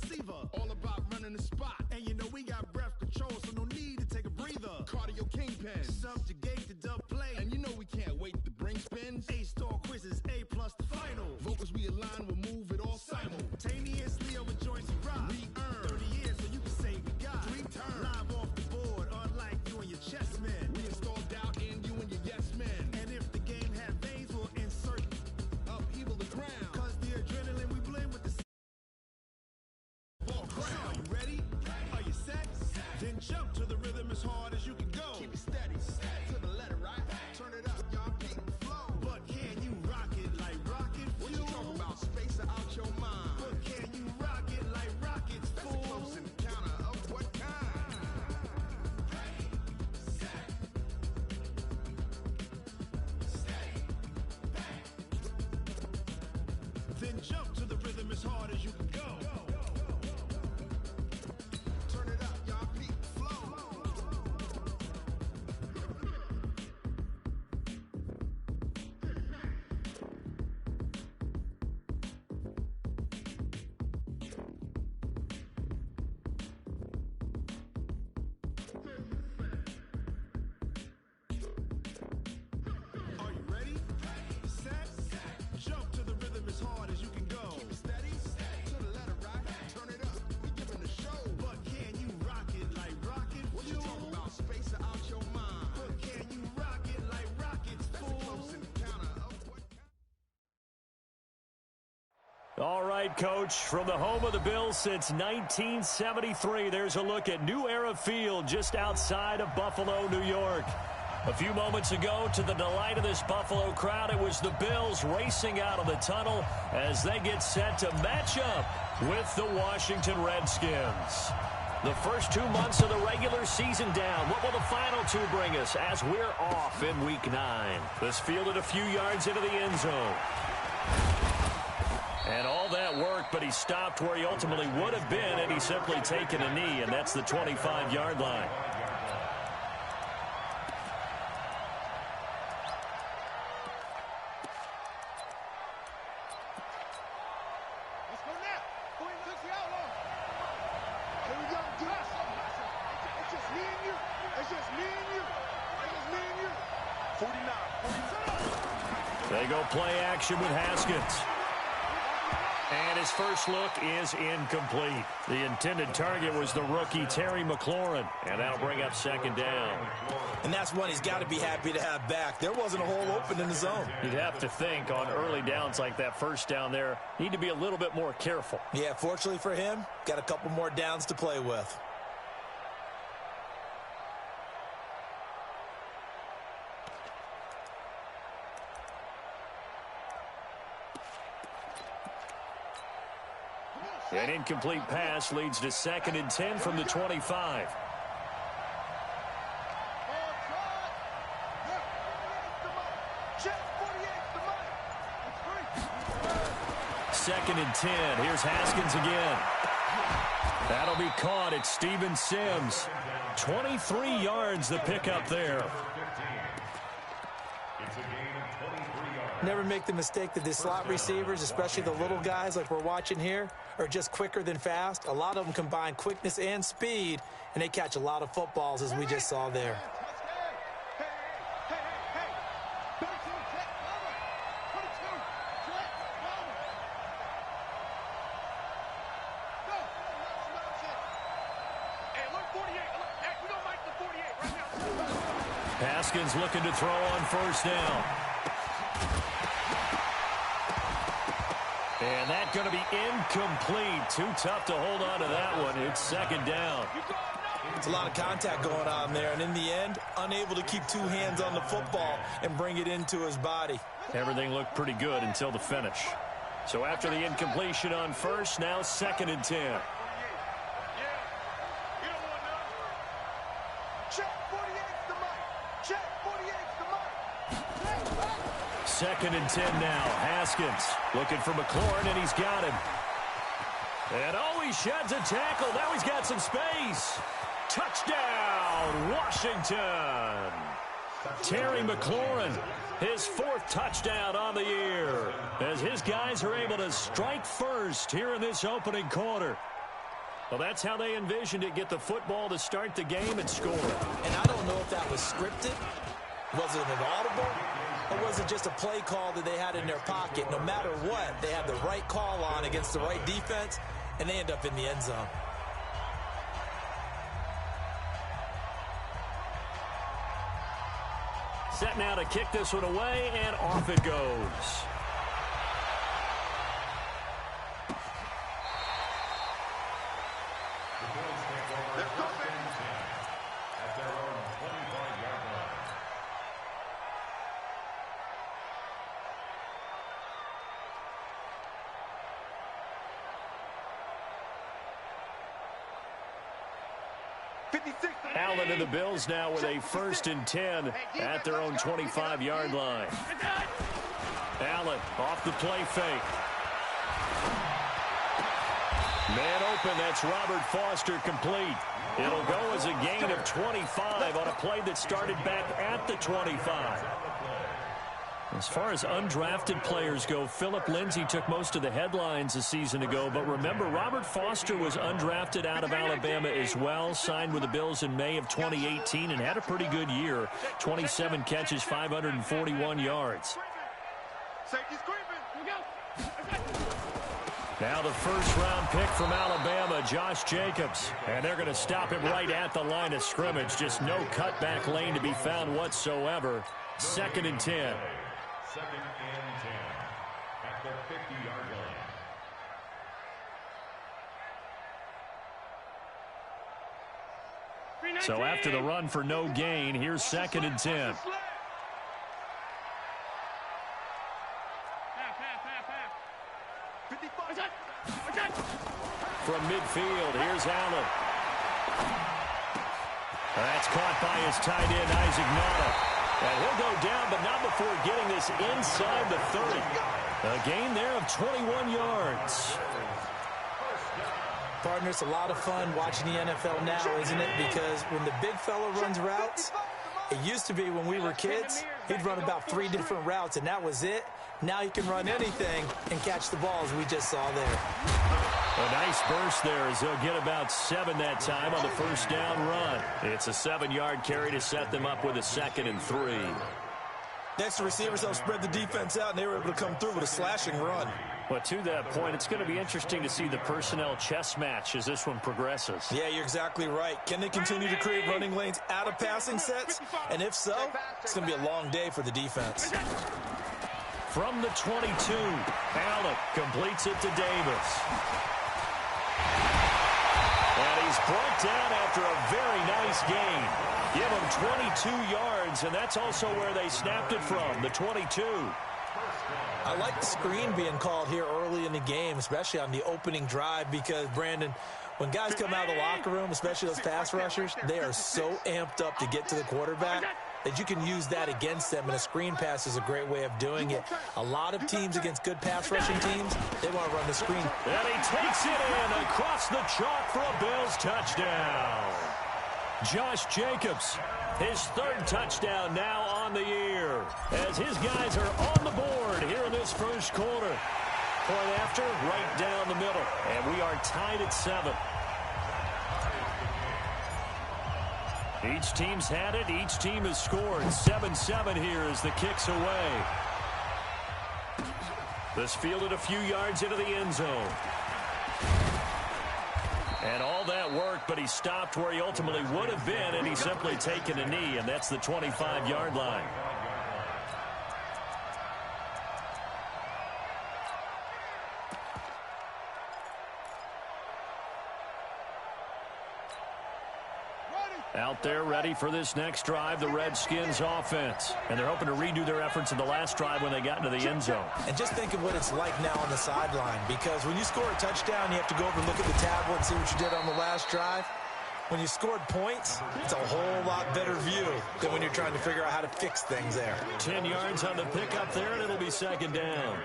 receiver. All about running the spot. And you know we got breath control, so no need to take a breather. Cardio kingpin. Subjugate the dub play. And you know we can't wait to bring spins. A-star quizzes, A+ the final. Vocals we align, we'll move it all simultaneously over joints and rock. We earn 30 years, so you can say we got 3 turns. Live off the board, unlike you and your chess men. We install doubt in you and your yes men. And if the game had veins, we'll insert upheaval the ground. Cause the adrenaline we blend with the ball crown. Are you ready? Are you set? Then jump to the rhythm as hard as you can go. Keep it steady, to the letter, right? Turn it up, y'all keep the flow. But can you rock it like rocket fuel? What you talking about? Space out your mind. But can you rock it like rockets, fool? That's a close encounter of what kind? Ready, set, steady, back. Then jump to the rhythm as hard as you can go. Turn it up, y'all keep the flow. Are you ready? Set, jump to the rhythm as hard as you can go. Keep it steady, to the letter, right? Turn it up, we giving the show. But can you rock it like rocket fuel? What you talking about? Space out your mind. But can you rock it like rockets, fool? That's a close encounter of what kind? All right, Coach, from the home of the Bills since 1973, there's a look at New Era Field just outside of Buffalo, New York. A few moments ago, to the delight of this Buffalo crowd, it was the Bills racing out of the tunnel as they get set to match up with the Washington Redskins. The first 2 months of the regular season down. What will the final 2 bring us as we're off in Week 9? This fielded a few yards into the end zone. And all that work, but he stopped where he ultimately would have been had he simply taken a knee, and that's the 25-yard line. Let's go now. Go ahead and touch the outlaw. Here we go. It's just me and you. It's just me and you. It's just me and you. 49. They go play action with Haskins. And his first look is incomplete. The intended target was the rookie Terry McLaurin, and that'll bring up second down. And that's one he's got to be happy to have back. There wasn't a hole open in the zone. You'd have to think on early downs like that first down there, need to be a little bit more careful. Yeah, fortunately for him, got a couple more downs to play with. An incomplete pass leads to 2nd and 10 from the 25. Second and 10. Here's Haskins again. That'll be caught at Steven Sims. 23 yards the pickup there. Never make the mistake that the slot receivers, especially the little guys like we're watching here, are just quicker than fast. A lot of them combine quickness and speed, and they catch a lot of footballs, as we just saw there. Haskins looking to throw on first down. And that's going to be incomplete. Too tough to hold on to that one. It's second down. It's a lot of contact going on there, and in the end, unable to keep 2 hands on the football and bring it into his body. Everything looked pretty good until the finish. So after the incompletion on first, now 2nd and 10. Second and 10 now. Haskins looking for McLaurin, and he's got him. And oh, he sheds a tackle. Now he's got some space. Touchdown, Washington. Terry McLaurin, his 4th touchdown on the year, as his guys are able to strike first here in this opening quarter. Well, that's how they envisioned it. Get the football to start the game and score. And I don't know if that was scripted. Was it an audible? Or was it just a play call that they had in their pocket? No matter what, they had the right call on against the right defense, and they end up in the end zone. Set now to kick this one away, and off it goes. Allen and the Bills now with a 1st and 10 at their own 25-yard line. Allen off the play fake. Man open, that's Robert Foster complete. It'll go as a gain of 25 on a play that started back at the 25. As far as undrafted players go, Philip Lindsay took most of the headlines a season ago. But remember, Robert Foster was undrafted out of Alabama as well, signed with the Bills in May of 2018 and had a pretty good year. 27 catches, 541 yards. Now the first-round pick from Alabama, Josh Jacobs. And they're going to stop him right at the line of scrimmage. Just no cutback lane to be found whatsoever. 2nd and 10. 2nd and 10 at the 50-yard line. So after the run for no gain, here's 2nd and 10. From midfield, here's Allen. That's caught by his tight end, Isaac Nauta. And he'll go down, but not before getting this inside the 30. A gain there of 21 yards. Partner, it's a lot of fun watching the NFL now, isn't it? Because when the big fella runs routes, it used to be when we were kids, he'd run about 3 different routes, and that was it. Now he can run anything and catch the ball, as we just saw there. A nice burst there as they'll get about 7 that time on the first down run. It's a 7-yard carry to set them up with a 2nd and 3. Next, the receivers helped spread the defense out, and they were able to come through with a slashing run. But to that point, it's going to be interesting to see the personnel chess match as this one progresses. Yeah, you're exactly right. Can they continue to create running lanes out of passing sets? And if so, it's going to be a long day for the defense. From the 22, Allen completes it to Davis. And he's brought down after a very nice gain. Give him 22 yards, and that's also where they snapped it from, the 22. I like the screen being called here early in the game, especially on the opening drive, because, Brandon, when guys come out of the locker room, especially those pass rushers, they are so amped up to get to the quarterback that you can use that against them, and a screen pass is a great way of doing it. A lot of teams against good pass rushing teams, they want to run the screen. And he takes it in across the chalk for a Bills touchdown. Josh Jacobs, his 3rd touchdown now on the year, as his guys are on the board here in this first quarter. Point after, right down the middle, and we are tied at 7. Each team's had it. Each team has scored. 7-7 here as the kick's away. This fielded a few yards into the end zone. And all that worked, but he stopped where he ultimately would have been, and he's simply taken a knee, and that's the 25-yard line. Out there ready for this next drive, the Redskins offense. And they're hoping to redo their efforts in the last drive when they got into the end zone. And just think of what it's like now on the sideline, because when you score a touchdown, you have to go over and look at the tablet and see what you did on the last drive. When you scored points, it's a whole lot better view than when you're trying to figure out how to fix things there. 10 yards on the pickup there, and it'll be 2nd down.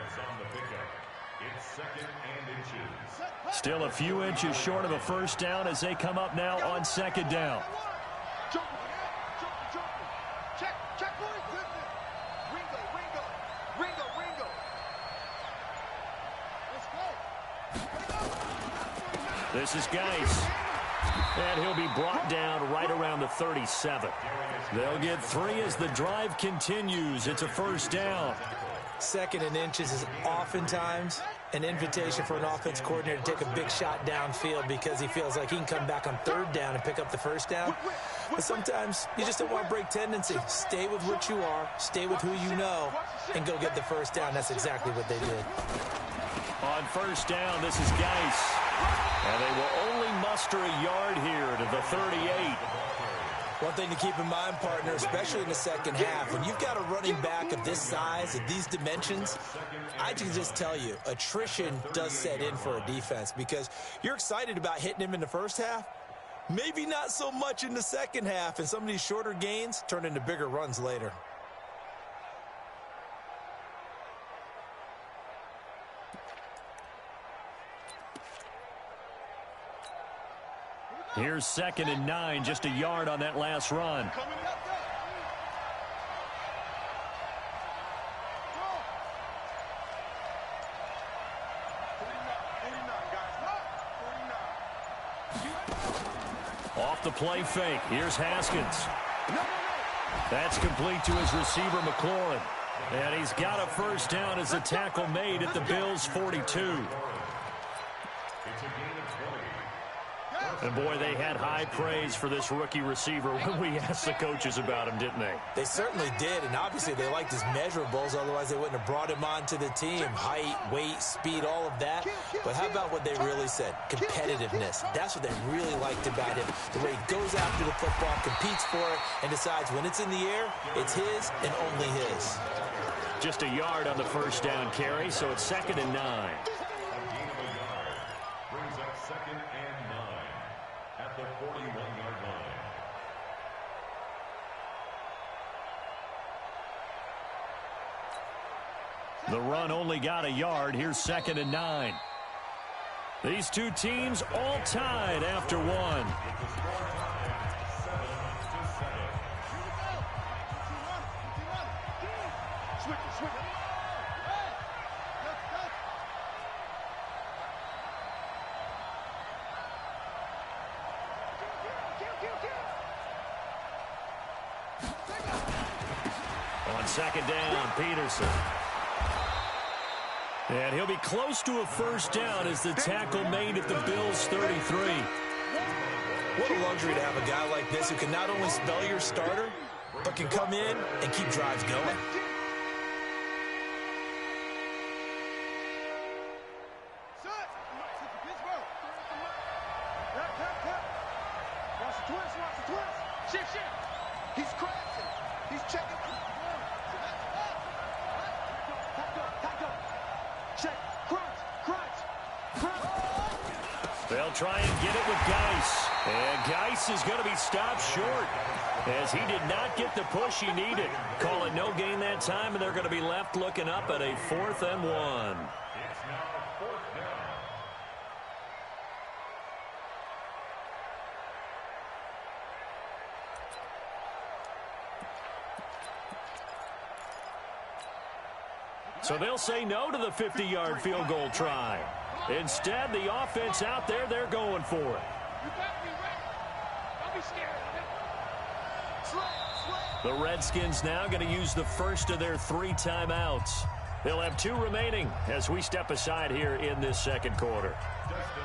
Still a few inches short of a first down as they come up now on 2nd down. This is Geis. And he'll be brought down right around the 37. They'll get 3 as the drive continues. It's a first down. 2nd and inches is oftentimes an invitation for an offense coordinator to take a big shot downfield because he feels like he can come back on 3rd down and pick up the first down. But sometimes you just don't want to break tendency. Stay with what you are, stay with who you know, and go get the first down. That's exactly what they did. On first down, this is Geis. And they will only muster a yard here to the 38. One thing to keep in mind, partner, especially in the second half, when you've got a running back of this size, of these dimensions, I can just tell you, attrition does set in for a defense because you're excited about hitting him in the first half, maybe not so much in the second half, and some of these shorter gains turn into bigger runs later. Here's 2nd and 9, just a yard on that last run. Off the play fake. Here's Haskins. That's complete to his receiver, McLaurin. And he's got a first down as the tackle made at the Bills' 42. And, boy, they had high praise for this rookie receiver when we asked the coaches about him, didn't they? They certainly did, and obviously they liked his measurables. Otherwise, they wouldn't have brought him onto the team. Height, weight, speed, all of that. But how about what they really said? Competitiveness. That's what they really liked about him. The way he goes after the football, competes for it, and decides when it's in the air, it's his and only his. Just a yard on the first down carry, so it's 2nd and 9. Brings up 2nd and 9 at the 41-yard line. The run only got a yard. Here's 2nd and 9. These two teams all tied after one. On 2nd down, Peterson. And he'll be close to a first down as the tackle made at the Bills' 33. What a luxury to have a guy like this who can not only spell your starter, but can come in and keep drives going. He's crashing. He's checking. Check. Crunch. They'll try and get it with Geis. And Geis is going to be stopped short as he did not get the push he needed. Call it no gain that time, and they're going to be left looking up at a 4th and 1. It's now 4th down. So they'll say no to the 50-yard field goal try. Instead, the offense out there, they're going for it. You got me ready. Don't be scared of it. The Redskins now going to use the first of their 3 timeouts. They'll have 2 remaining as we step aside here in this second quarter.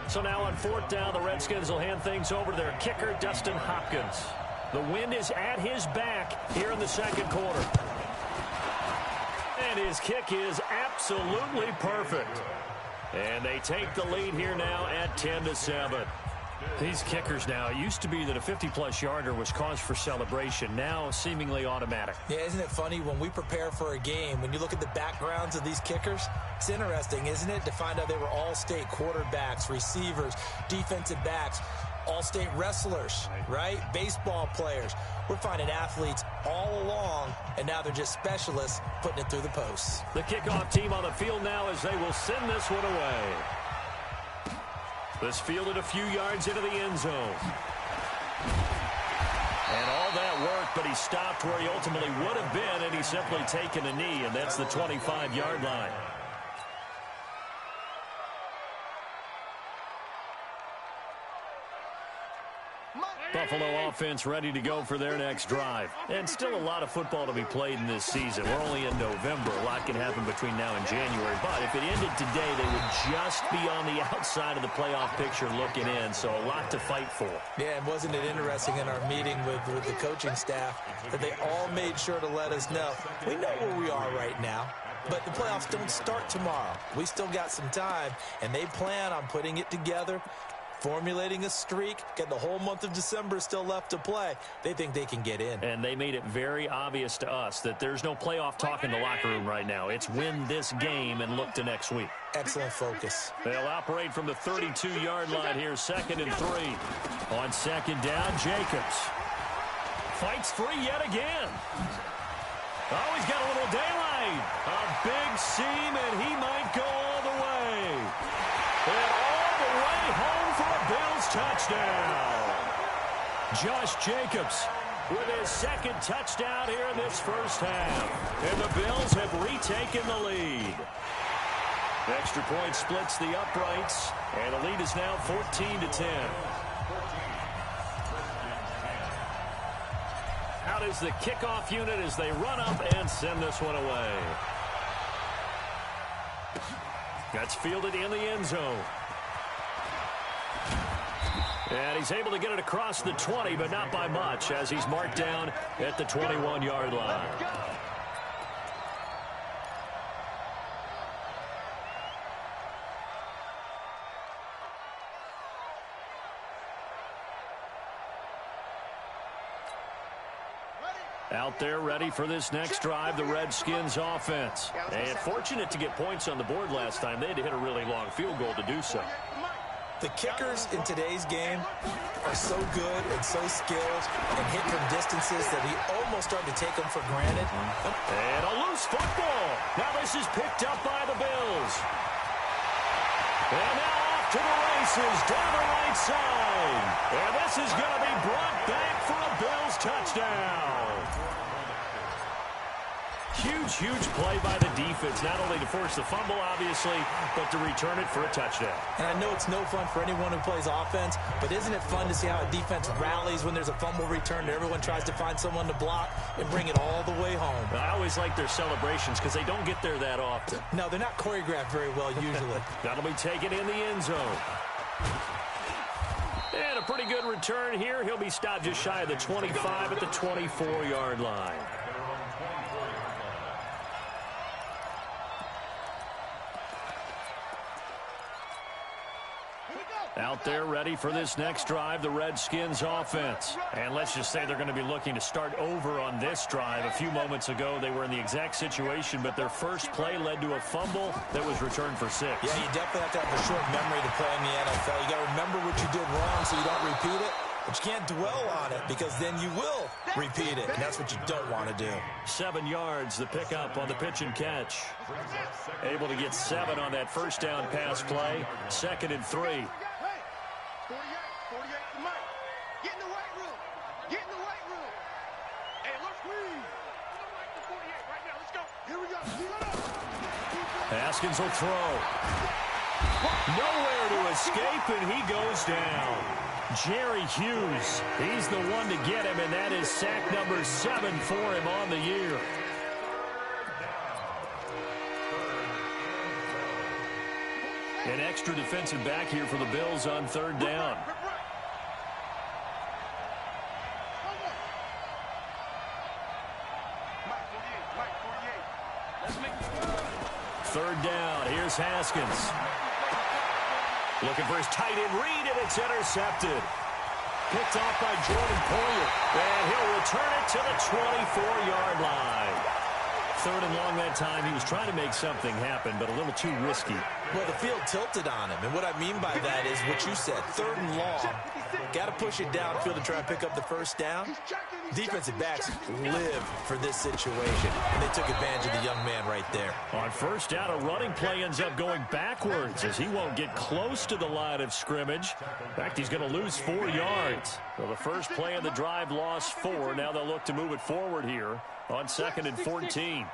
So now on 4th down, the Redskins will hand things over to their kicker, Dustin Hopkins. The wind is at his back here in the second quarter. And his kick is absolutely perfect. And they take the lead here now at 10-7. These kickers now, it used to be that a 50-plus yarder was cause for celebration. Now seemingly automatic. Yeah, isn't it funny when we prepare for a game, when you look at the backgrounds of these kickers, it's interesting, isn't it, to find out they were all-state quarterbacks, receivers, defensive backs, all-state wrestlers, right? Baseball players. We're finding athletes all along, and now they're just specialists putting it through the posts. The kickoff team on the field now as they will send this one away. This fielded a few yards into the end zone. And all that work, but he stopped where he ultimately would have been, and he's simply taken a knee, and that's the 25-yard line. Buffalo offense ready to go for their next drive. And still a lot of football to be played in this season. We're only in November. A lot can happen between now and January. But if it ended today, they would just be on the outside of the playoff picture looking in. So a lot to fight for. Yeah, and wasn't it interesting in our meeting with the coaching staff that they all made sure to let us know, we know where we are right now, but the playoffs don't start tomorrow. We still got some time, and they plan on putting it together, formulating a streak, getting the whole month of December still left to play. They think they can get in. And they made it very obvious to us that there's no playoff talk in the locker room right now. It's win this game and look to next week. Excellent focus. They'll operate from the 32-yard line here, 2nd and 3. On 2nd down, Jacobs fights free yet again. Oh, he's got a little daylight. A big seam, and he might go all the way. And all the way home for a Bills touchdown. Josh Jacobs with his 2nd touchdown here in this first half. And the Bills have retaken the lead. Extra point splits the uprights, and the lead is now 14-10. Out is the kickoff unit as they run up and send this one away. That's fielded in the end zone. And he's able to get it across the 20, but not by much, as he's marked down at the 21-yard line. Out there ready for this next drive, the Redskins offense. And fortunate to get points on the board last time. They had to hit a really long field goal to do so. The kickers in today's game are so good and so skilled and hit from distances that we almost start to take them for granted. And a loose football. Now this is picked up by the Bills. And now off to the races down the right side. And this is going to be brought back for a Bills touchdown. Huge play by the defense, not only to force the fumble, obviously, but to return it for a touchdown. And I know it's no fun for anyone who plays offense, but isn't it fun to see how a defense rallies when there's a fumble return and everyone tries to find someone to block and bring it all the way home? I always like their celebrations because they don't get there that often. No, they're not choreographed very well usually. That'll be taken in the end zone. And a pretty good return here. He'll be stopped just shy of the 25 at the 24-yard line. Out there ready for this next drive, the Redskins offense. And let's just say they're going to be looking to start over on this drive. A few moments ago, they were in the exact situation, but their first play led to a fumble that was returned for 6. Yeah, you definitely have to have a short memory to play in the NFL. You got to remember what you did wrong so you don't repeat it. But you can't dwell on it because then you will repeat it, and that's what you don't want to do. 7 yards, the pickup on the pitch and catch. Able to get 7 on that first down pass play. 2nd and 3. 48 to Mike. Get in the weight room. Get in the weight room. Hey, let's squeeze. Mike to 48 right now. Let's go. Here we go. Haskins will throw. Nowhere to escape, and he goes down. Jerry Hughes, he's the one to get him, and that is sack number 7 for him on the year. An extra defensive back here for the Bills on 3rd down. 3rd down. Here's Haskins. Looking for his tight end read, and it's intercepted. Picked off by Jordan Poyer. And he'll return it to the 24-yard line. 3rd and long that time. He was trying to make something happen, but a little too risky. Well, the field tilted on him, and what I mean by that is what you said. 3rd and long. Got to push it downfield to try and pick up the first down. Defensive backs live for this situation, and they took advantage of the young man right there. On 1st down, a running play ends up going backwards as he won't get close to the line of scrimmage. In fact, he's going to lose 4 yards. So the first play of the drive lost 4. Now they'll look to move it forward here on 2nd and 14.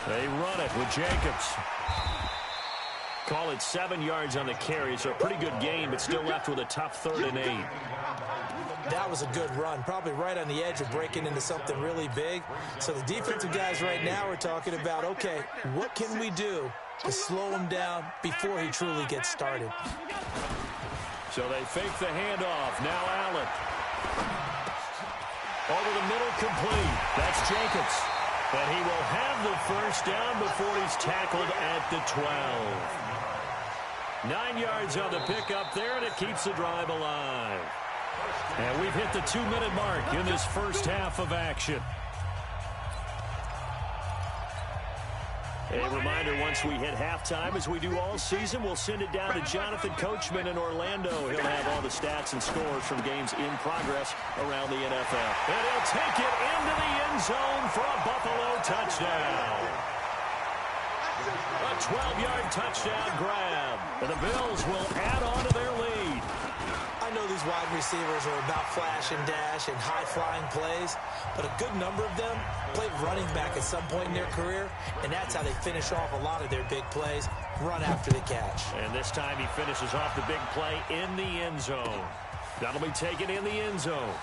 They run it with Jacobs. Call it 7 yards on the carry, so a pretty good game, but still left with a tough 3rd and 8. That was a good run, probably right on the edge of breaking into something really big. So the defensive guys right now are talking about, okay, what can we do to slow him down before he truly gets started? So they fake the handoff. Now Allen. Over the middle, complete. That's Jacobs. And he will have the first down before he's tackled at the 12. 9 yards on the pickup there, and it keeps the drive alive. And we've hit the 2-minute mark in this first half of action. A reminder, once we hit halftime, as we do all season, we'll send it down to Jonathan Coachman in Orlando. He'll have all the stats and scores from games in progress around the NFL. And he'll take it into the end zone for a Buffalo touchdown. A 12-yard touchdown grab. And the Bills will add on to their lead. I know these wide receivers are about flash and dash and high-flying plays, but a good number of them played running back at some point in their career, and that's how they finish off a lot of their big plays, run after the catch. And this time he finishes off the big play in the end zone. That'll be taken in the end zone.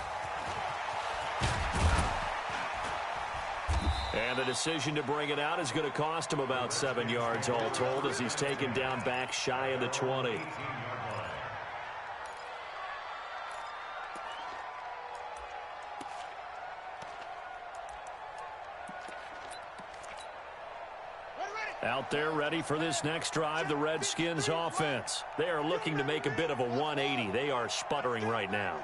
And the decision to bring it out is going to cost him about 7 yards all told, as he's taken down back shy of the 20. Out there ready for this next drive, the Redskins offense. They are looking to make a bit of a 180. They are sputtering right now.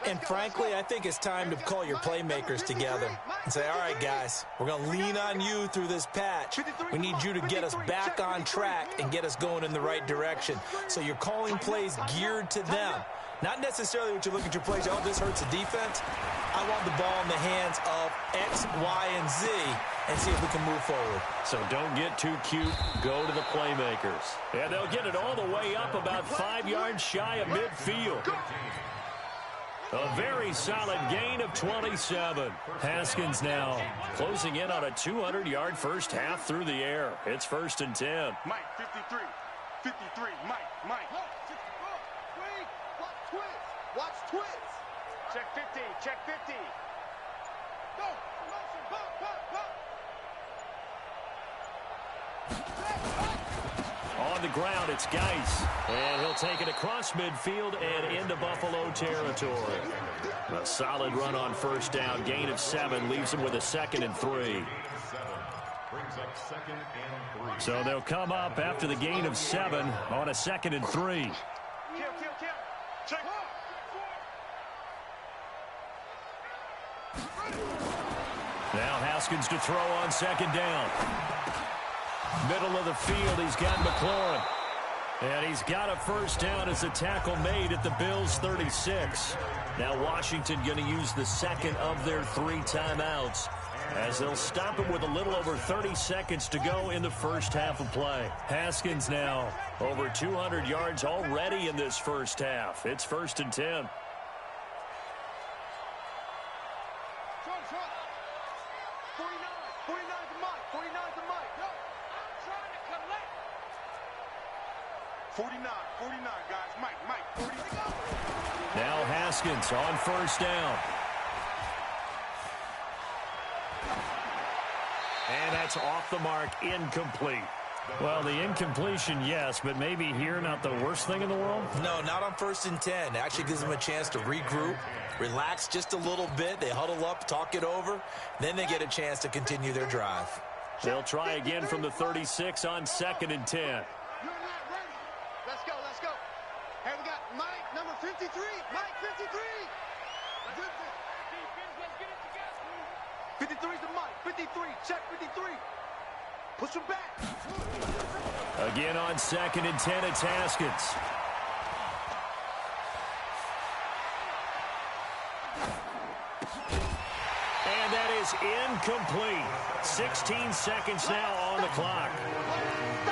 And frankly, I think it's time to call your playmakers together and say, all right, guys, we're going to lean on you through this patch. We need you to get us back on track and get us going in the right direction. So you're calling plays geared to them. Not necessarily what you look at your plays, oh, this hurts the defense. I want the ball in the hands of X, Y, and Z and see if we can move forward. So don't get too cute. Go to the playmakers. And they'll get it all the way up about 5 yards shy of midfield. A very solid gain of 27. Haskins now closing in on a 200-yard first half through the air. It's 1st and 10. Mike, 53. 53, Mike. Watch twist. Check 50, check 50. Go. On the ground, it's Geis. And he'll take it across midfield and into Buffalo territory. A solid run on first down. Gain of 7 leaves him with a 2nd and 3. So they'll come up after the gain of 7 on a 2nd and 3. Kill. Check. Now Haskins to throw on 2nd down. Middle of the field, he's got McLaurin. And he's got a first down as a tackle made at the Bills' 36. Now Washington going to use the 2nd of their 3 timeouts, as they'll stop him with a little over 30 seconds to go in the first half of play. Haskins now over 200 yards already in this first half. It's 1st and 10. 49, guys. Mike, 40. Now Haskins on first down. And that's off the mark, incomplete. Well, the incompletion, yes, but maybe here not the worst thing in the world? No, not on 1st and 10. It actually gives them a chance to regroup, relax just a little bit. They huddle up, talk it over. Then they get a chance to continue their drive. They'll try again from the 36 on 2nd and 10. Let's go. Hey, we got Mike, number 53. Mike, 53. 53's the Mike. 53. Check 53. Push him back. Again on 2nd and 10, it's Haskins. And that is incomplete. 16 seconds now on the clock.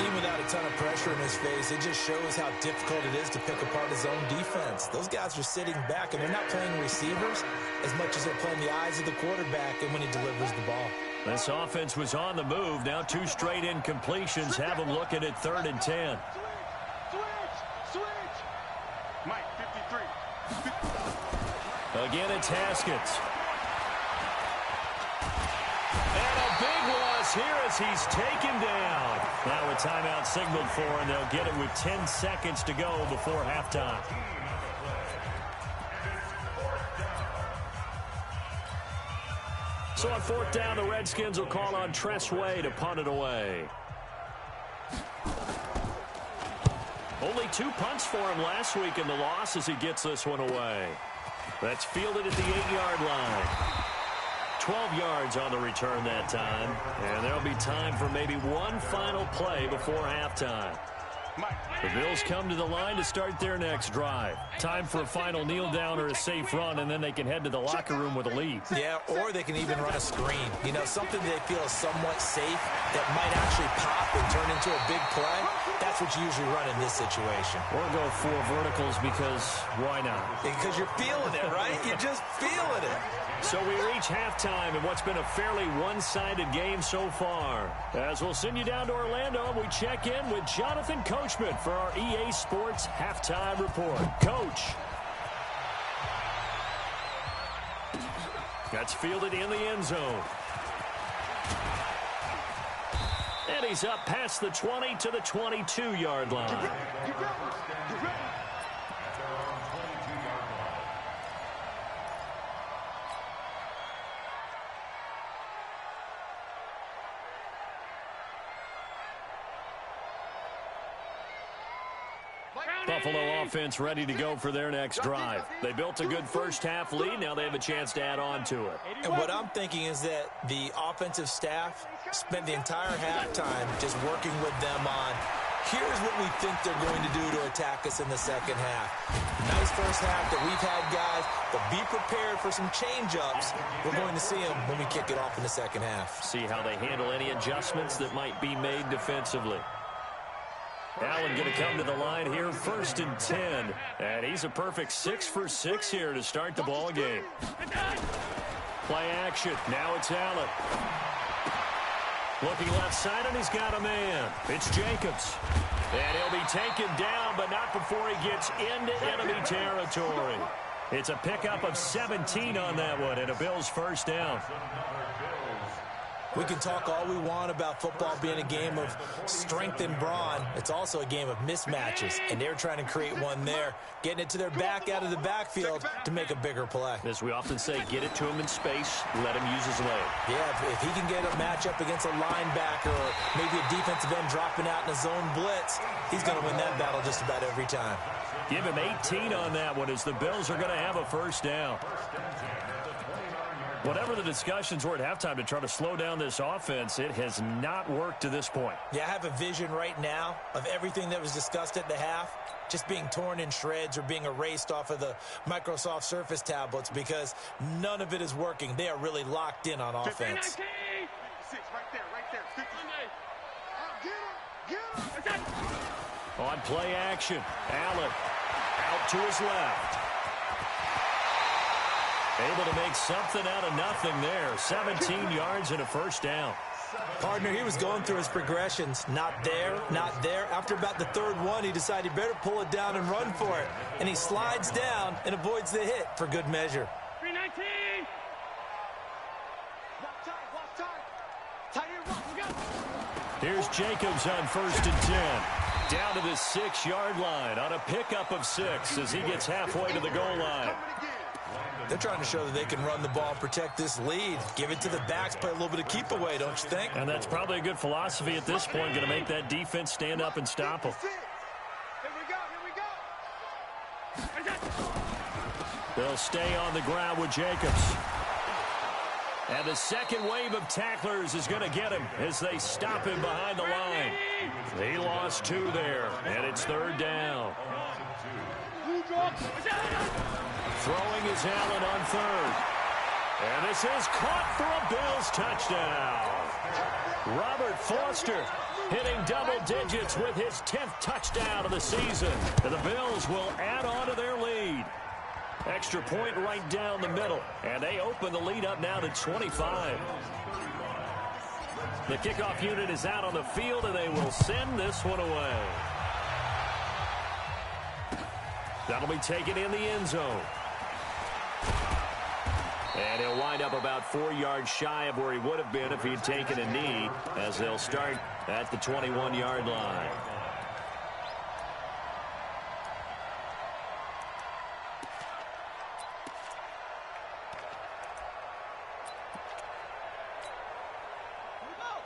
Even without a ton of pressure in his face, it just shows how difficult it is to pick apart his own defense. Those guys are sitting back, and they're not playing receivers as much as they're playing the eyes of the quarterback and when he delivers the ball. This offense was on the move. Now 2 straight incompletions have them looking at 3rd and 10. Switch. Mike, 53. Again, it's Haskins. And a big loss here as he's taken down. Now a timeout signaled for, and they'll get it with 10 seconds to go before halftime. So on 4th down, the Redskins will call on Tressway to punt it away. Only 2 punts for him last week in the loss as he gets this one away. That's fielded at the 8-yard line. 12 yards on the return that time. And there'll be time for maybe one final play before halftime. The Bills come to the line to start their next drive. Time for a final kneel down or a safe run, and then they can head to the locker room with a lead. Yeah, or they can even run a screen. You know, something they feel is somewhat safe that might actually pop and turn into a big play. That's what you usually run in this situation. Or go 4 verticals because why not? Because you're feeling it, right? You're just feeling it. So we reach halftime in what's been a fairly one-sided game so far. As we'll send you down to Orlando, we check in with Jonathan Coachman for our EA Sports Halftime Report. Coach. That's fielded in the end zone. And he's up past the 20 to the 22-yard line. Get ready. Buffalo offense ready to go for their next drive. They built a good first-half lead. Now they have a chance to add on to it. And what I'm thinking is that the offensive staff spent the entire halftime just working with them on, here's what we think they're going to do to attack us in the second half. Nice first half that we've had, guys, but be prepared for some change-ups. We're going to see them when we kick it off in the second half. See how they handle any adjustments that might be made defensively. Allen going to come to the line here, 1st and 10. And he's a perfect 6 for 6 here to start the ball game. Play action. Now it's Allen. Looking left side, and he's got a man. It's Jacobs. And he'll be taken down, but not before he gets into enemy territory. It's a pickup of 17 on that one, and a Bills first down. We can talk all we want about football being a game of strength and brawn. It's also a game of mismatches, and they're trying to create one there, getting it to their back out of the backfield to make a bigger play. As we often say, get it to him in space, let him use his leg. Yeah, if he can get a matchup against a linebacker or maybe a defensive end dropping out in a zone blitz, he's going to win that battle just about every time. Give him 18 on that one as the Bills are going to have a first down. Whatever the discussions were at halftime to try to slow down this offense, it has not worked to this point. Yeah, I have a vision right now of everything that was discussed at the half just being torn in shreds or being erased off of the Microsoft Surface tablets because none of it is working. They are really locked in on offense. 6, right there. 50. Get him. On play action, Allen out to his left. Able to make something out of nothing there. 17 yards and a first down. Partner, he was going through his progressions. Not there, not there. After about the 3rd one, he decided he better pull it down and run for it. And he slides down and avoids the hit for good measure. 319. Here's Jacobs on 1st and 10. Down to the 6-yard line on a pickup of 6 as he gets halfway to the goal line. They're trying to show that they can run the ball and protect this lead. Give it to the backs, play a little bit of keep away, don't you think? And that's probably a good philosophy at this point, going to make that defense stand up and stop them. Here we go. They'll stay on the ground with Jacobs. And the second wave of tacklers is going to get him as they stop him behind the line. He lost 2 there, and it's 3rd down. Throwing is Allen on 3rd. And this is caught for a Bills touchdown. Robert Foster hitting double digits with his 10th touchdown of the season. And the Bills will add on to their lead. Extra point right down the middle. And they open the lead up now to 25. The kickoff unit is out on the field, and they will send this one away. That'll be taken in the end zone. And he'll wind up about 4 yards shy of where he would have been if he'd taken a knee, as they'll start at the 21-yard line.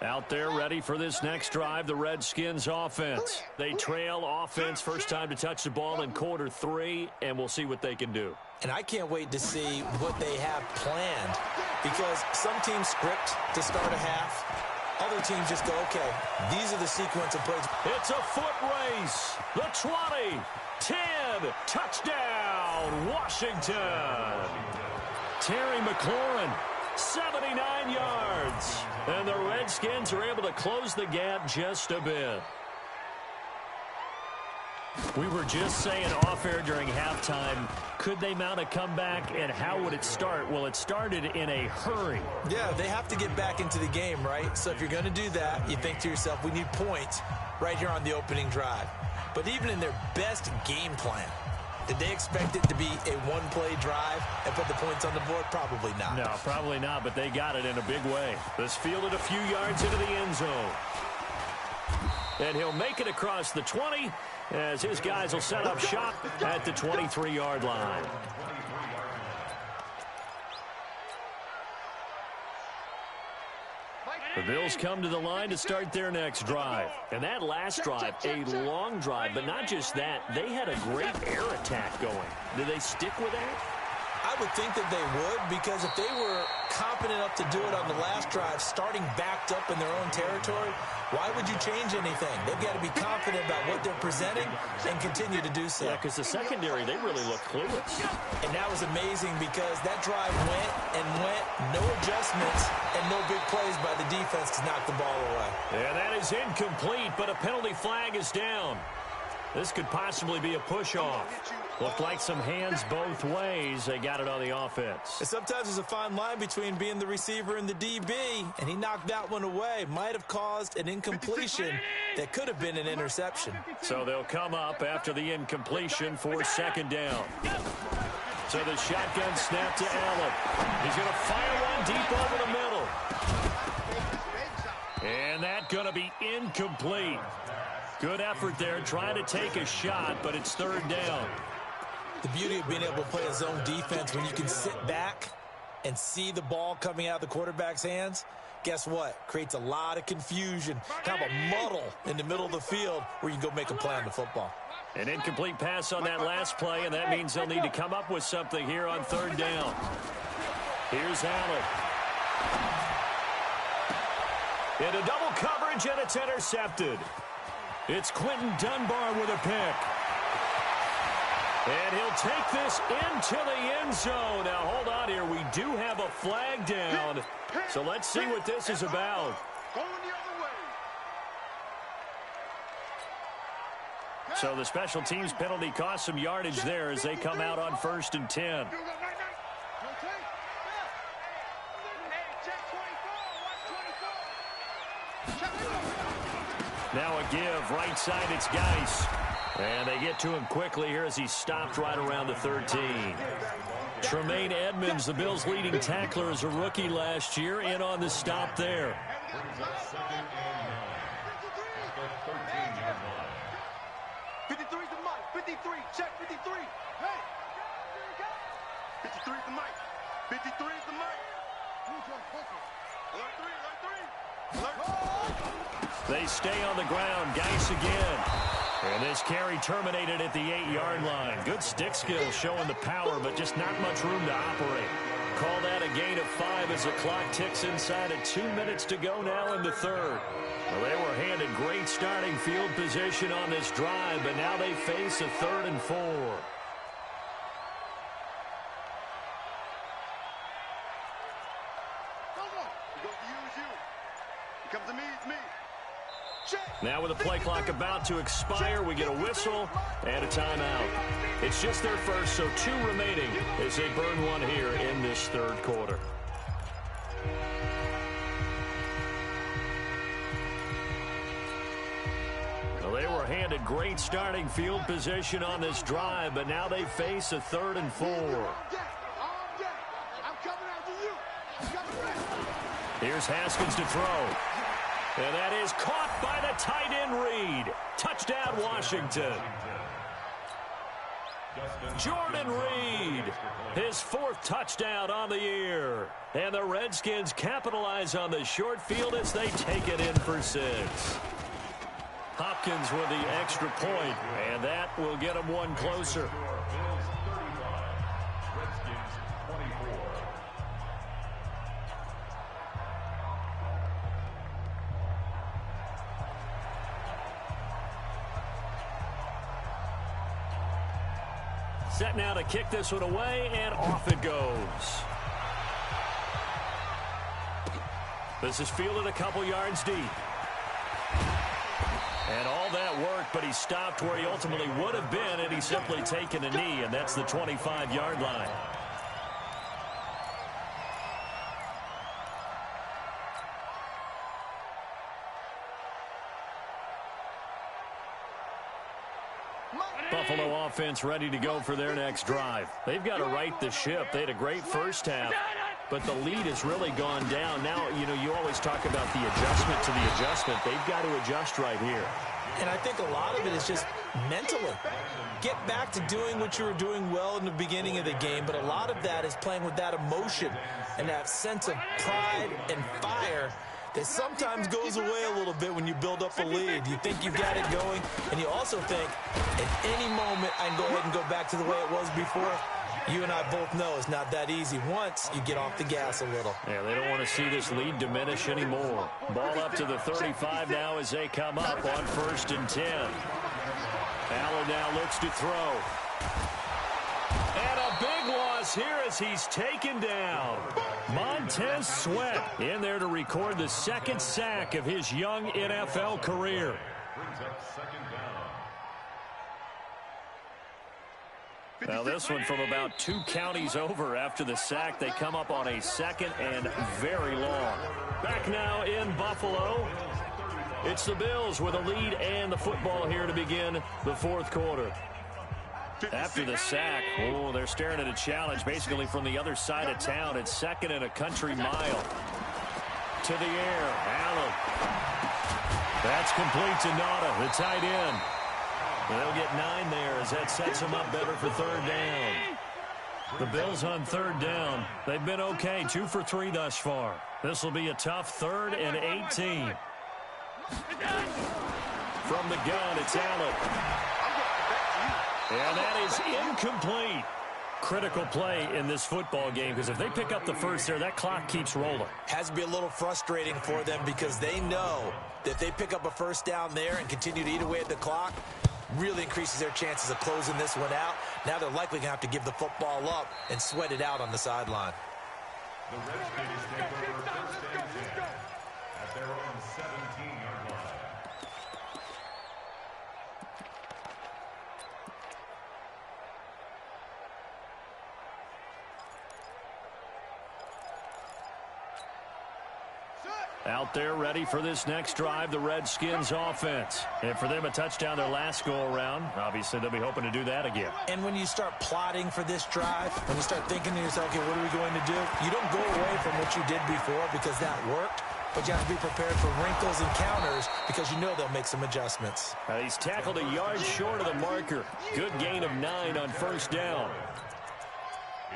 Out there ready for this next drive, the Redskins offense. They trail offense first time to touch the ball in quarter 3, and we'll see what they can do. And I can't wait to see what they have planned, because some teams script to start a half. Other teams just go, okay, these are the sequence of plays. It's a foot race. The 20, 10, touchdown, Washington. Terry McLaurin, 79 yards. And the Redskins are able to close the gap just a bit. We were just saying off air during halftime, could they mount a comeback, and how would it start? Well, it started in a hurry. Yeah, they have to get back into the game, right? So if you're going to do that, you think to yourself, we need points right here on the opening drive. But even in their best game plan, did they expect it to be a one-play drive and put the points on the board? Probably not. No, probably not, but they got it in a big way. This fielded a few yards into the end zone. And he'll make it across the 20 as his guys will set up shop at the 23-yard line. The Bills come to the line to start their next drive. And that last drive, a long drive, but not just that. They had a great air attack going. Do they stick with that? I would think that they would, because if they were competent enough to do it on the last drive, starting backed up in their own territory, why would you change anything? They've got to be confident about what they're presenting and continue to do so. Yeah, because the secondary, they really look clueless. And that was amazing, because that drive went and went, no adjustments, and no big plays by the defense to knock the ball away. And that is incomplete, but a penalty flag is down. This could possibly be a push-off. Looked like some hands both ways. They got it on the offense. And sometimes there's a fine line between being the receiver and the DB, and he knocked that one away. Might have caused an incompletion that could have been an interception. So they'll come up after the incompletion for second down. So the shotgun snap to Allen. He's going to fire one deep over the middle. And that's going to be incomplete. Good effort there, trying to take a shot, but it's third down. The beauty of being able to play a zone defense, when you can sit back and see the ball coming out of the quarterback's hands, guess what? Creates a lot of confusion, kind of a muddle in the middle of the field where you can go make a play on the football. An incomplete pass on that last play, and that means they'll need to come up with something here on third down. Here's Allen. Into double coverage, and it's intercepted. It's Quentin Dunbar with a pick. And he'll take this into the end zone. Now, hold on here. We do have a flag down. So let's see what this is about. So the special teams penalty cost some yardage there as they come out on 1st and 10. Now a give, right side, it's Geis. And they get to him quickly here as he stopped right around the 13. Tremaine Edmonds, the Bills' leading tackler as a rookie last year, in on the stop there. 53's the mic. 53, check 53. Hey! 53's the mic. 53's the mic. Alert 3, alert 3. They stay on the ground. Geis again. And this carry terminated at the 8-yard line. Good stick skill showing the power, but just not much room to operate. Call that a gain of 5 as the clock ticks inside of 2 minutes to go now in the third. Well, they were handed great starting field position on this drive, but now they face a 3rd and 4. Now with the play clock about to expire, we get a whistle and a timeout. It's just their first, so 2 remaining as they burn one here in this third quarter. handed great starting field position on this drive, but now they face a 3rd and 4. Here's Haskins to throw. And that is caught by the tight end Reed. Touchdown, Washington. Jordan Reed, his 4th touchdown on the year. And the Redskins capitalize on the short field as they take it in for 6. Hopkins with the extra point, and that will get them one closer. Set now to kick this one away, and off it goes. This is fielded a couple yards deep. And all that work, but he stopped where he ultimately would have been, and he's simply taken a knee, and that's the 25-yard line. Buffalo offense ready to go for their next drive. They've got to right the ship. They had a great first half, but the lead has really gone down. Now, you always talk about the adjustment to the adjustment. They've got to adjust right here. And I think a lot of it is just mentally. Get back to doing what you were doing well in the beginning of the game, but a lot of that is playing with that emotion and that sense of pride and fire that sometimes goes away a little bit when you build up a lead. You think you've got it going, and you also think at any moment I can go ahead and go back to the way it was before. You and I both know it's not that easy once you get off the gas a little. Yeah, they don't want to see this lead diminish anymore. Ball up to the 35 now as they come up on 1st and 10. Allen now looks to throw. And a big loss here as he's taken down. Montez Sweat in there to record the 2nd sack of his young NFL career. Now this one from about 2 counties over after the sack. They come up on a 2nd and very long. Back now in Buffalo. It's the Bills with a lead and the football here to begin the 4th quarter. After the sack, they're staring at a challenge basically from the other side of town. It's 2nd and a country mile. To the air, Allen. That's complete to Nauta, the tight end. They'll get 9 there as that sets them up better for 3rd down. The Bills on 3rd down. They've been okay, 2 for 3 thus far. This will be a tough 3rd and 18. From the gun, it's Allen. And that is incomplete. Critical play in this football game because if they pick up the first there, that clock keeps rolling. Has to be a little frustrating for them because they know that if they pick up a 1st down there and continue to eat away at the clock, really increases their chances of closing this one out. Now they're likely going to have to give the football up and sweat it out on the sideline. The Redskins take over 1st and 10 at their own 17-yard line. Out there ready for this next drive, the Redskins offense. And for them, a touchdown their last go-around. Obviously, they'll be hoping to do that again. And when you start plotting for this drive, when you start thinking to yourself, okay, what are we going to do? You don't go away from what you did before because that worked, but you have to be prepared for wrinkles and counters because you know they'll make some adjustments. He's tackled a yard short of the marker. Good gain of 9 on 1st down.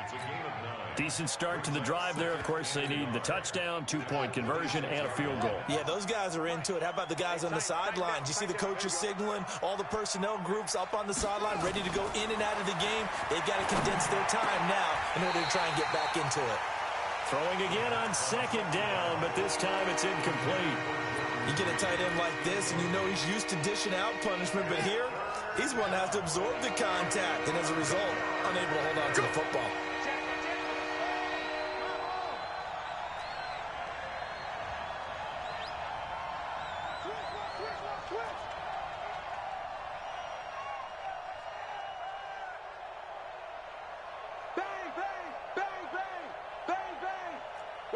It's a gain of 9. Decent start to the drive there. Of course, they need the touchdown, 2-point conversion, and a field goal. Yeah, those guys are into it. How about the guys on the sidelines? You see the coaches signaling, all the personnel groups up on the sideline, ready to go in and out of the game. They've got to condense their time now in order to try and get back into it. Throwing again on 2nd down, but this time it's incomplete. You get a tight end like this, and you know he's used to dishing out punishment, but here, he's one that has to absorb the contact, and as a result, unable to hold on to the football.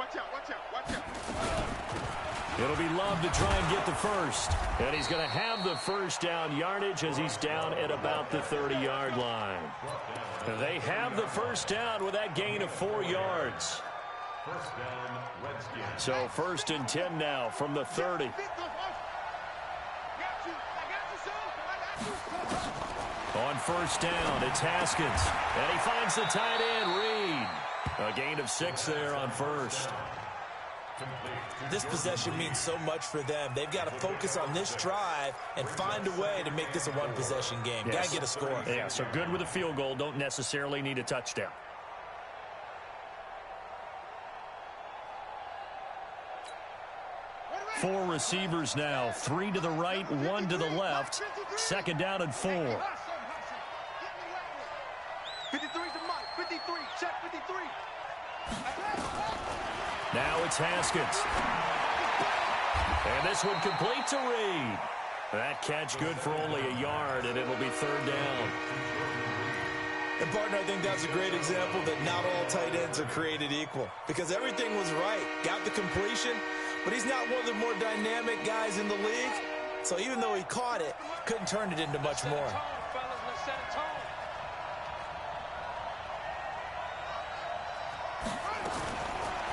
Watch out, watch out, watch out. It'll be Love to try and get the first. And he's going to have the first down yardage as he's down at about the 30-yard line. They have the first down with that gain of 4 yards. First down, Redskins. So 1st and 10 now from the 30. On 1st down, it's Haskins. And he finds the tight end, Reed. A gain of 6 there on 1st. This possession means so much for them. They've got to focus on this drive and find a way to make this a one-possession game. Yes. Got to get a score. Yeah, so good with a field goal. Don't necessarily need a touchdown. Four receivers now. 3 to the right, 1 to the left. 2nd down and 4. 53's the mark. 53. Check 53. Now it's Haskins. And this one complete to Reed. That catch good for only a yard, and it'll be 3rd down. And, partner, I think that's a great example that not all tight ends are created equal. Because everything was right. Got the completion, but he's not one of the more dynamic guys in the league. So even though he caught it, couldn't turn it into much more.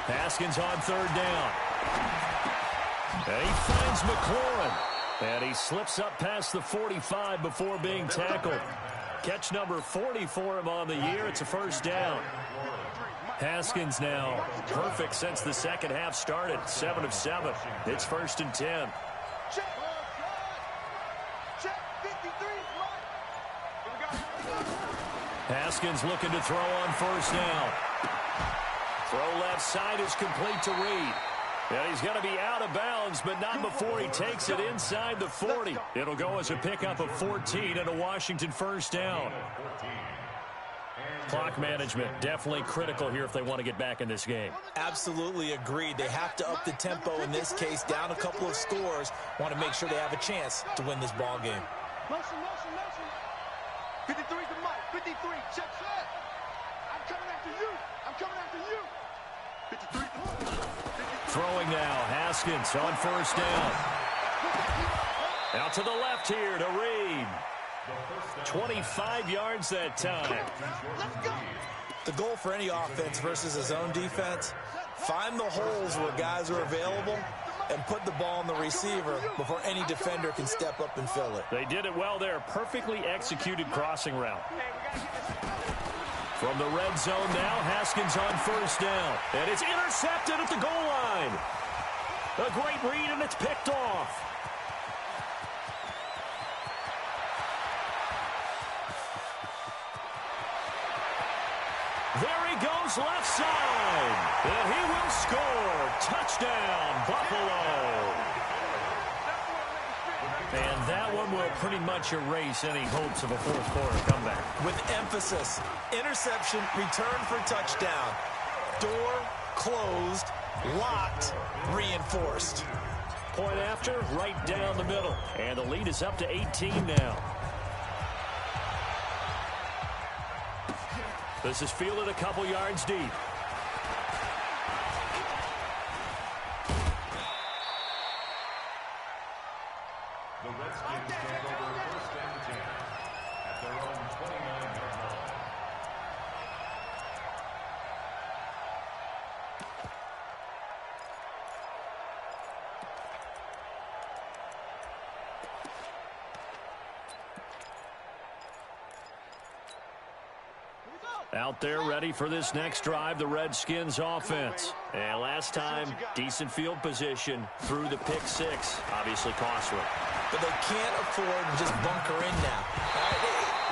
Haskins on 3rd down. And he finds McLaurin. And he slips up past the 45 before being tackled. Catch number 40 for him on the year. It's a 1st down. Haskins now perfect since the second half started. 7 of 7. It's 1st and 10. Haskins looking to throw on 1st down. Throw left side is complete to Reed. And he's going to be out of bounds, but not before he takes it inside the 40. It'll go as a pickup of 14 and a Washington 1st down. Clock management definitely critical here if they want to get back in this game. Absolutely agreed. They have to up the tempo in this case, down a couple of scores. Want to make sure they have a chance to win this ball game. Motion. 53's the mark. 53. Check. I'm coming after you. I'm coming after you. 53. Throwing now, Haskins on 1st down. Out to the left here to Reed. 25 yards that time. The goal for any offense versus a zone defense, find the holes where guys are available and put the ball on the receiver before any defender can step up and fill it. They did it well there. Perfectly executed crossing route. From the red zone now, Haskins on 1st down. And it's intercepted at the goal line. A great read, and it's picked off. There he goes left side. And he will score. Touchdown, Buffalo. And that one will pretty much erase any hopes of a 4th quarter comeback. With emphasis, interception, return for touchdown. Door closed, locked, reinforced. Point after, right down the middle. And the lead is up to 18 now. This is fielded a couple yards deep. The Redskins take over 1st and 10 at their own 29-yard line. Out there ready for this next drive, the Redskins offense. And last time, decent field position through the pick 6. Obviously costly. But they can't afford to just bunker in now.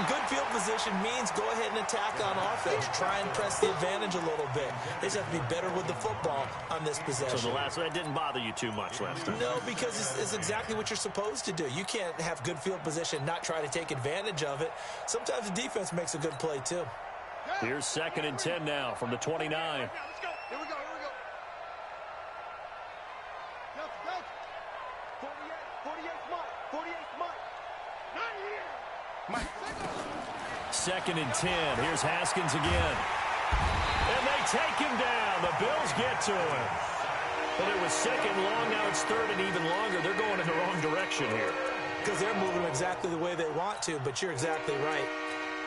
Good field position means go ahead and attack on offense. Try and press the advantage a little bit. They just have to be better with the football on this possession. So that didn't bother you too much last time? No, because it's exactly what you're supposed to do. You can't have good field position, not try to take advantage of it. Sometimes the defense makes a good play, too. Here's 2nd and 10 now from the 29. Let's go. Here we go. 48 Mike. Not here. Mike. 2nd and 10. Here's Haskins again. And they take him down. The Bills get to him. But it was second long, now it's third and even longer. They're going in the wrong direction here. Because they're moving exactly the way they want to, but you're exactly right.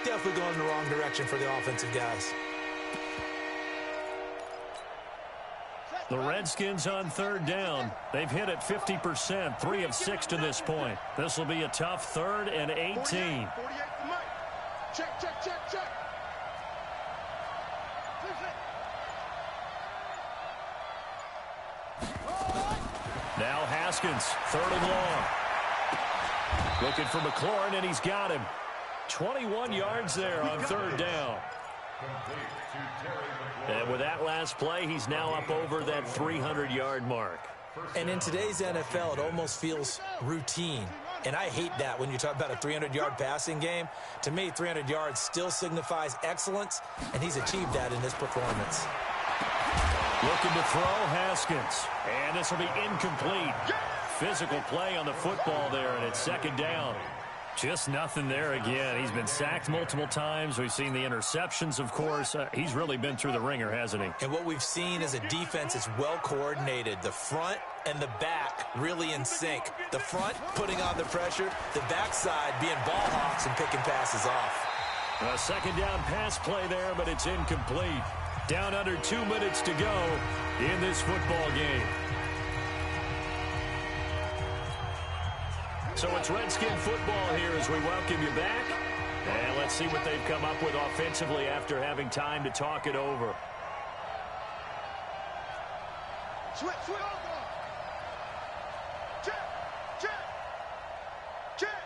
Definitely going in the wrong direction for the offensive guys. The Redskins on third down. They've hit it 50%, 3 of 6 to this point. This will be a tough 3rd and 18. 48 to Mike. Check, check, check, check. Now Haskins, 3rd and long. Looking for McLaurin, and he's got him. 21 yards there on 3rd down. And with that last play, he's now up over that 300-yard mark. And in today's NFL, it almost feels routine. And I hate that when you talk about a 300-yard passing game. To me, 300 yards still signifies excellence, and he's achieved that in this performance. Looking to throw, Haskins. And this will be incomplete. Physical play on the football there, and it's 2nd down. Just nothing there again. He's been sacked multiple times. We've seen the interceptions, of course. He's really been through the ringer, hasn't he? And what we've seen is a defense that's well coordinated. The front and the back really in sync. The front putting on the pressure, the backside being ball hawks and picking passes off. A 2nd down pass play there, but it's incomplete. Down under 2 minutes to go in this football game. So it's Redskin football here as we welcome you back. And let's see what they've come up with offensively after having time to talk it over. Switch, switch. Check, check, check.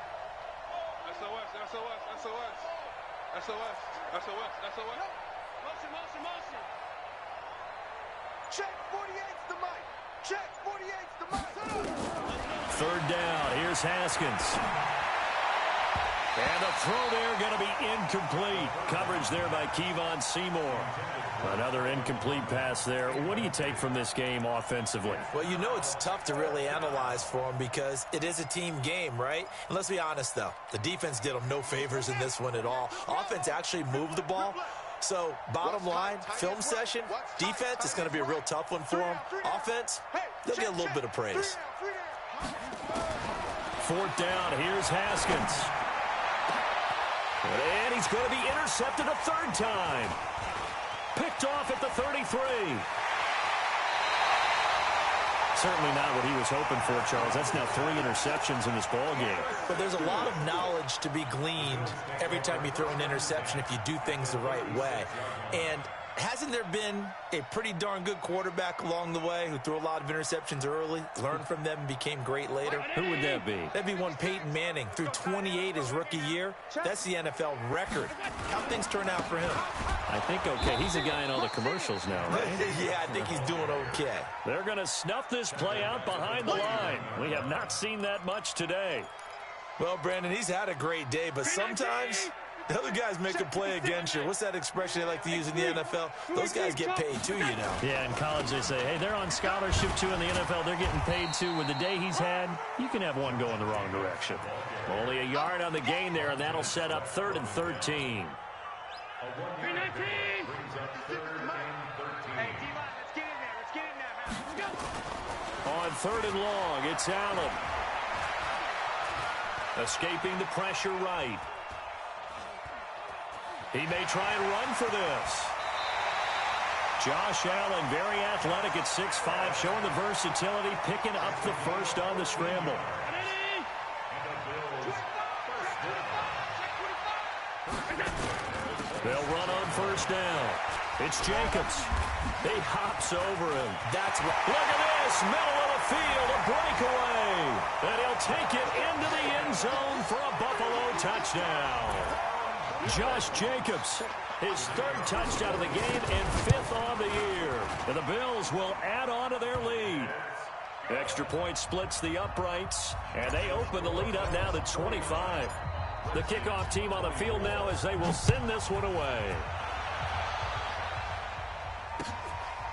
SOS, SOS, SOS. SOS, SOS, SOS. Motion. Check, 48's the mic. Check, 48's the mic. 3rd down. Here's Haskins. And the throw there going to be incomplete. Coverage there by Kevon Seymour. Another incomplete pass there. What do you take from this game offensively? Well, you know it's tough to really analyze for them because it is a team game, right? And let's be honest, though. The defense did them no favors in this one at all. Offense actually moved the ball. So, bottom line, film session, defense is going to be a real tough one for them. Offense, they'll get a little bit of praise. 4th down. Here's Haskins. And he's going to be intercepted a 3rd time. Picked off at the 33. Certainly not what he was hoping for, Charles. That's now 3 interceptions in this ball game. But there's a lot of knowledge to be gleaned every time you throw an interception if you do things the right way. And hasn't there been a pretty darn good quarterback along the way who threw a lot of interceptions early, learned from them, and became great later? Who would that be? That'd be one Peyton Manning. Threw 28 his rookie year. That's the NFL record. How'd things turn out for him? I think okay. He's a guy in all the commercials now, right? Yeah, I think he's doing okay. They're going to snuff this play out behind the line. We have not seen that much today. Well, Brandon, he's had a great day, but sometimes the other guys make a play against you. What's that expression they like to use in the NFL? Those guys get paid too, you know. Yeah, in college they say, hey, they're on scholarship too. In the NFL, they're getting paid too. With the day he's had, you can have one go in the wrong direction. Only a yard on the gain there, and that'll set up 3rd and 13. On 3rd and long, it's Allen. Escaping the pressure right. He may try and run for this. Josh Allen, very athletic at 6'5", showing the versatility, picking up the first on the scramble. They'll run on 1st down. It's Jacobs. He hops over him. That's what. Look at this, middle of the field, a breakaway. And he'll take it into the end zone for a Buffalo touchdown. Josh Jacobs, his 3rd touchdown of the game and 5th on the year. And the Bills will add on to their lead. Extra point splits the uprights, and they open the lead up now to 25. The kickoff team on the field now as they will send this one away.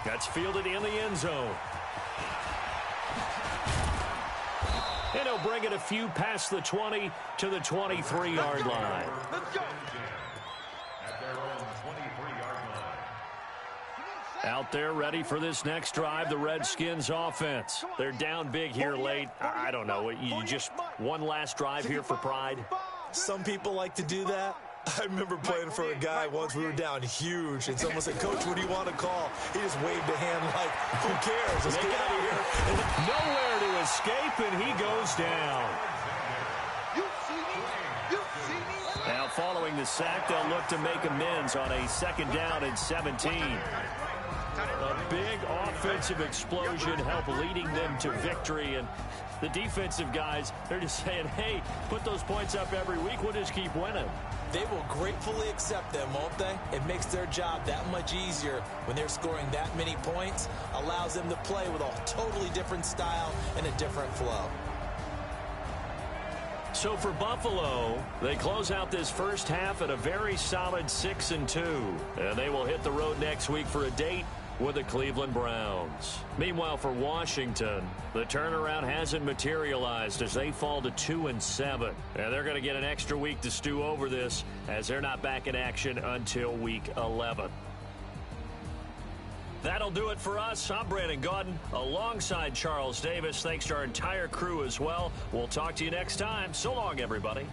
That's fielded in the end zone. And he'll bring it a few past the 20 to the 23-yard line. Let's go. At their own 23-yard line. Out there ready for this next drive, the Redskins offense. They're down big here late. I don't know. You just one last drive here for pride? Some people like to do that. I remember playing for a guy once. We were down huge, and someone said, "Coach, what do you want to call?" He just waved a hand like, "Who cares? Let's get out of here." And nowhere to escape, and he goes down. Now, following the sack, they'll look to make amends on a 2nd down and 17. A big offensive explosion helped leading them to victory, and the defensive guys, they're just saying, hey, put those points up every week, we'll just keep winning. They will gratefully accept them, won't they? It makes their job that much easier when they're scoring that many points, allows them to play with a totally different style and a different flow. So for Buffalo, they close out this first half at a very solid 6-2, and they will hit the road next week for a date with the Cleveland Browns. Meanwhile, for Washington, the turnaround hasn't materialized as they fall to 2-7. And they're going to get an extra week to stew over this as they're not back in action until week 11. That'll do it for us. I'm Brandon Gaudin alongside Charles Davis. Thanks to our entire crew as well. We'll talk to you next time. So long, everybody.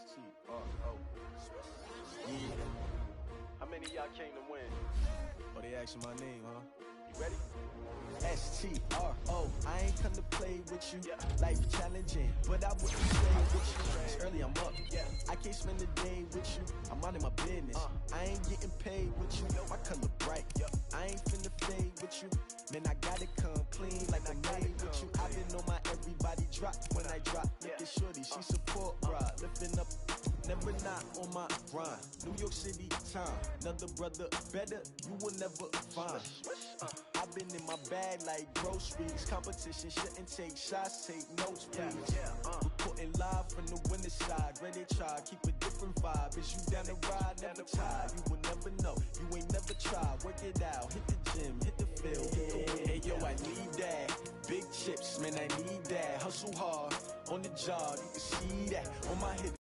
S-T-R-O. Yeah. How many of y'all came to win? Oh, they asking my name, huh? You ready? S-T-R-O. I ain't come to play with you. Life challenging, but I wouldn't stay with you. It's early, I'm up. I can't spend the day with you. I'm out in my business. I ain't getting paid with you. My color bright. I ain't finna fade with you. Man, I gotta come clean like I made with you. I been on my everybody drop when I drop. Look at shorty, she support ride. Lifting up, never not on my grind. New York City time. Another brother better, you will never find. I've been in my bag like groceries. Competition shouldn't take shots, take notes, please. Reporting live from the winter side. Ready to try, keep a different vibe. Is you down the ride, never tired. You will never know, you ain't never tried. Work it out, hit the gym, hit the field, hit the win. Hey yo, I need that. Big chips, man, I need that. Hustle hard on the job, you can see that on my hip.